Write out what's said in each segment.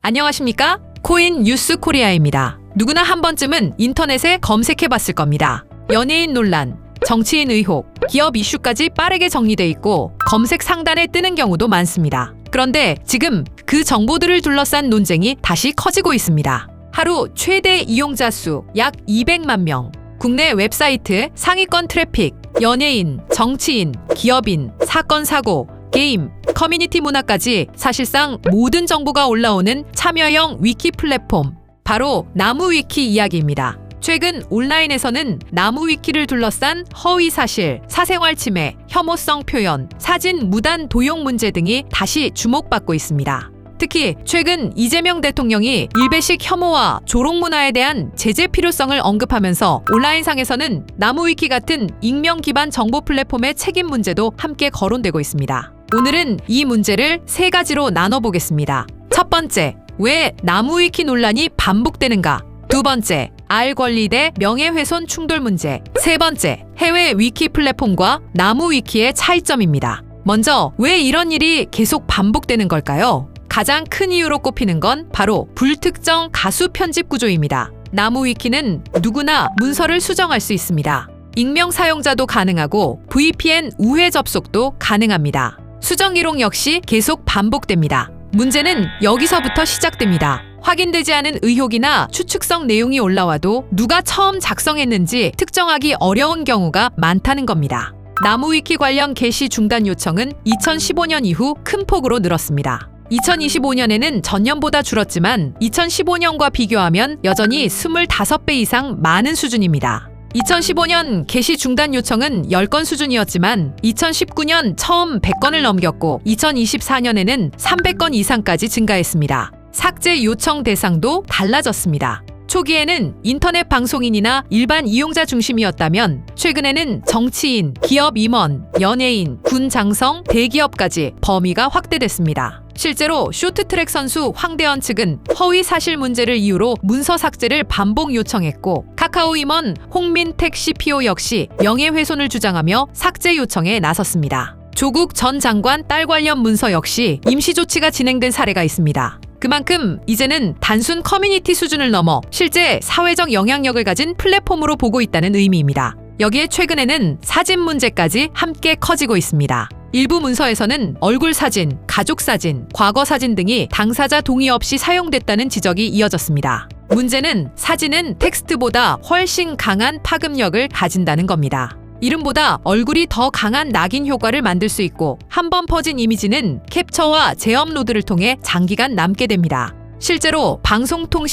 안녕하십니까? 코인 뉴스 코리아입니다. 누구나 한 번쯤은 인터넷에 검색해봤을 겁니다. 연예인 논란, 정치인 의혹, 기업 이슈까지 빠르게 정리돼 있고 검색 상단에 뜨는 경우도 많습니다. 그런데 지금 그 정보들을 둘러싼 논쟁이 다시 커지고 있습니다. 하루 최대 이용자 수 약 200만 명, 국내 웹사이트 상위권 트래픽, 연예인, 정치인, 기업인, 사건 사고, 게임, 커뮤니티 문화까지 사실상 모든 정보가 올라오는 참여형 위키 플랫폼, 바로 나무위키 이야기입니다. 최근 온라인에서는 나무위키를 둘러싼 허위사실, 사생활 침해, 혐오성 표현, 사진 무단 도용 문제 등이 다시 주목받고 있습니다. 특히 최근 이재명 대통령이 일베식 혐오와 조롱 문화에 대한 제재 필요성을 언급하면서 온라인상에서는 나무위키 같은 익명 기반 정보 플랫폼의 책임 문제도 함께 거론되고 있습니다. 오늘은 이 문제를 세 가지로 나눠보겠습니다. 첫 번째, 왜 나무위키 논란이 반복되는가? 두 번째, 알 권리 대 명예훼손 충돌 문제. 세 번째, 해외 위키 플랫폼과 나무위키의 차이점입니다. 먼저, 왜 이런 일이 계속 반복되는 걸까요? 가장 큰 이유로 꼽히는 건 바로 불특정 가수 편집 구조입니다. 나무위키는 누구나 문서를 수정할 수 있습니다. 익명 사용자도 가능하고 VPN 우회 접속도 가능합니다. 수정 기록 역시 계속 반복됩니다. 문제는 여기서부터 시작됩니다. 확인되지 않은 의혹이나 추측성 내용이 올라와도 누가 처음 작성했는지 특정하기 어려운 경우가 많다는 겁니다. 나무위키 관련 게시 중단 요청은 2015년 이후 큰 폭으로 늘었습니다. 2025년에는 전년보다 줄었지만 2015년과 비교하면 여전히 25배 이상 많은 수준입니다. 2015년 게시 중단 요청은 10건 수준이었지만 2019년 처음 100건을 넘겼고 2024년에는 300건 이상까지 증가했습니다. 삭제 요청 대상도 달라졌습니다. 초기에는 인터넷 방송인이나 일반 이용자 중심이었다면 최근에는 정치인, 기업 임원, 연예인, 군 장성, 대기업까지 범위가 확대됐습니다. 실제로 쇼트트랙 선수 황대헌 측은 허위 사실 문제를 이유로 문서 삭제를 반복 요청했고 카카오 임원 홍민택 CPO 역시 명예훼손을 주장하며 삭제 요청에 나섰습니다. 조국 전 장관 딸 관련 문서 역시 임시 조치가 진행된 사례가 있습니다. 그만큼 이제는 단순 커뮤니티 수준을 넘어 실제 사회적 영향력을 가진 플랫폼으로 보고 있다는 의미입니다. 여기에 최근에는 사진 문제까지 함께 커지고 있습니다. 일부 문서에서는 얼굴 사진, 가족 사진, 과거 사진 등이 당사자 동의 없이 사용됐다는 지적이 이어졌습니다. 문제는 사진은 텍스트보다 훨씬 강한 파급력을 가진다는 겁니다. 이름보다 얼굴이 더 강한 낙인 효과를 만들 수 있고 한 번 퍼진 이미지는 캡처와 재업로드를 통해 장기간 남게 됩니다. 실제로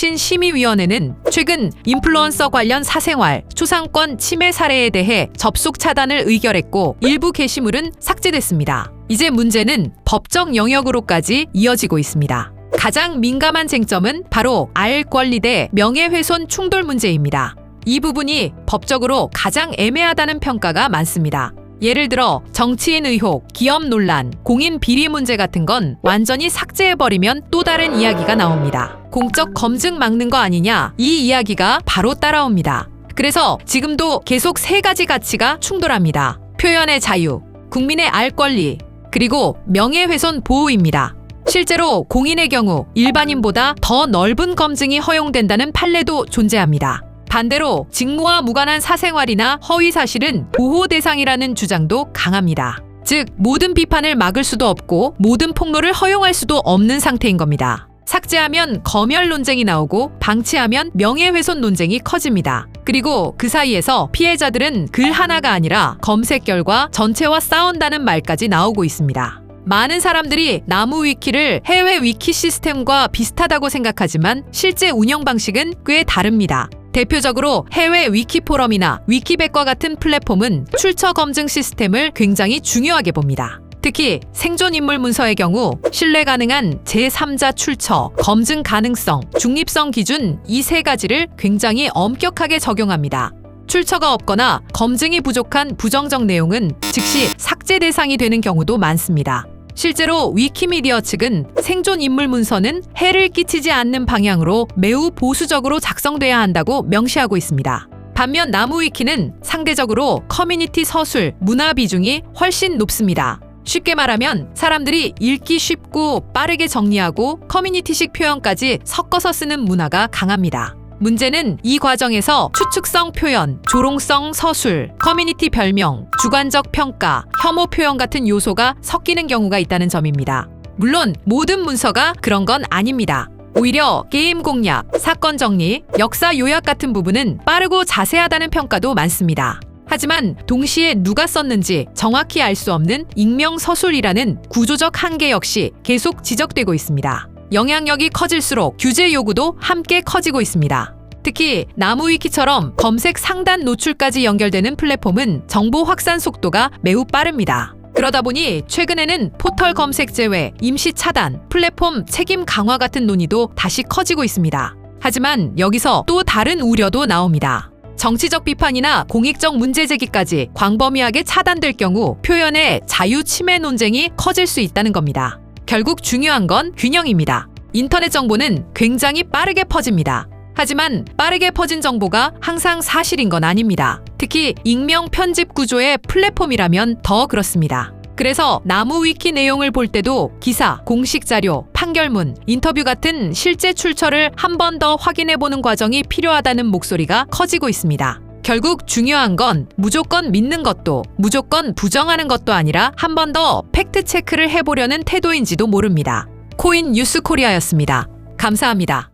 방송통신심의위원회는 최근 인플루언서 관련 사생활, 초상권 침해 사례에 대해 접속 차단을 의결했고 일부 게시물은 삭제됐습니다. 이제 문제는 법적 영역으로까지 이어지고 있습니다. 가장 민감한 쟁점은 바로 알 권리 대 명예훼손 충돌 문제입니다. 이 부분이 법적으로 가장 애매하다는 평가가 많습니다. 예를 들어 정치인 의혹, 기업 논란, 공인 비리 문제 같은 건 완전히 삭제해버리면 또 다른 이야기가 나옵니다. 공적 검증 막는 거 아니냐, 이 이야기가 바로 따라옵니다. 그래서 지금도 계속 세 가지 가치가 충돌합니다. 표현의 자유, 국민의 알 권리, 그리고 명예훼손 보호입니다. 실제로 공인의 경우 일반인보다 더 넓은 검증이 허용된다는 판례도 존재합니다. 반대로 직무와 무관한 사생활이나 허위 사실은 보호 대상이라는 주장도 강합니다. 즉, 모든 비판을 막을 수도 없고 모든 폭로를 허용할 수도 없는 상태인 겁니다. 삭제하면 검열 논쟁이 나오고 방치하면 명예훼손 논쟁이 커집니다. 그리고 그 사이에서 피해자들은 글 하나가 아니라 검색 결과 전체와 싸운다는 말까지 나오고 있습니다. 많은 사람들이 나무위키를 해외 위키 시스템과 비슷하다고 생각하지만 실제 운영 방식은 꽤 다릅니다. 대표적으로 해외 위키포럼이나 위키백과 같은 플랫폼은 출처 검증 시스템을 굉장히 중요하게 봅니다. 특히 생존 인물 문서의 경우 신뢰 가능한 제3자 출처, 검증 가능성, 중립성 기준 이 세 가지를 굉장히 엄격하게 적용합니다. 출처가 없거나 검증이 부족한 부정적 내용은 즉시 삭제 대상이 되는 경우도 많습니다. 실제로 위키미디어 측은 생존 인물 문서는 해를 끼치지 않는 방향으로 매우 보수적으로 작성돼야 한다고 명시하고 있습니다. 반면 나무위키는 상대적으로 커뮤니티 서술, 문화 비중이 훨씬 높습니다. 쉽게 말하면 사람들이 읽기 쉽고 빠르게 정리하고 커뮤니티식 표현까지 섞어서 쓰는 문화가 강합니다. 문제는 이 과정에서 추측성 표현, 조롱성 서술, 커뮤니티 별명, 주관적 평가, 혐오 표현 같은 요소가 섞이는 경우가 있다는 점입니다. 물론 모든 문서가 그런 건 아닙니다. 오히려 게임 공략, 사건 정리, 역사 요약 같은 부분은 빠르고 자세하다는 평가도 많습니다. 하지만 동시에 누가 썼는지 정확히 알 수 없는 익명 서술이라는 구조적 한계 역시 계속 지적되고 있습니다. 영향력이 커질수록 규제 요구도 함께 커지고 있습니다. 특히 나무위키처럼 검색 상단 노출까지 연결되는 플랫폼은 정보 확산 속도가 매우 빠릅니다. 그러다 보니 최근에는 포털 검색 제외, 임시 차단, 플랫폼 책임 강화 같은 논의도 다시 커지고 있습니다. 하지만 여기서 또 다른 우려도 나옵니다. 정치적 비판이나 공익적 문제 제기까지 광범위하게 차단될 경우 표현의 자유 침해 논쟁이 커질 수 있다는 겁니다. 결국 중요한 건 균형입니다. 인터넷 정보는 굉장히 빠르게 퍼집니다. 하지만 빠르게 퍼진 정보가 항상 사실인 건 아닙니다. 특히 익명 편집 구조의 플랫폼이라면 더 그렇습니다. 그래서 나무위키 내용을 볼 때도 기사, 공식 자료, 판결문, 인터뷰 같은 실제 출처를 한 번 더 확인해보는 과정이 필요하다는 목소리가 커지고 있습니다. 결국 중요한 건 무조건 믿는 것도 무조건 부정하는 것도 아니라 한 번 더 팩트 체크를 해보려는 태도인지도 모릅니다. 코인 뉴스 코리아였습니다. 감사합니다.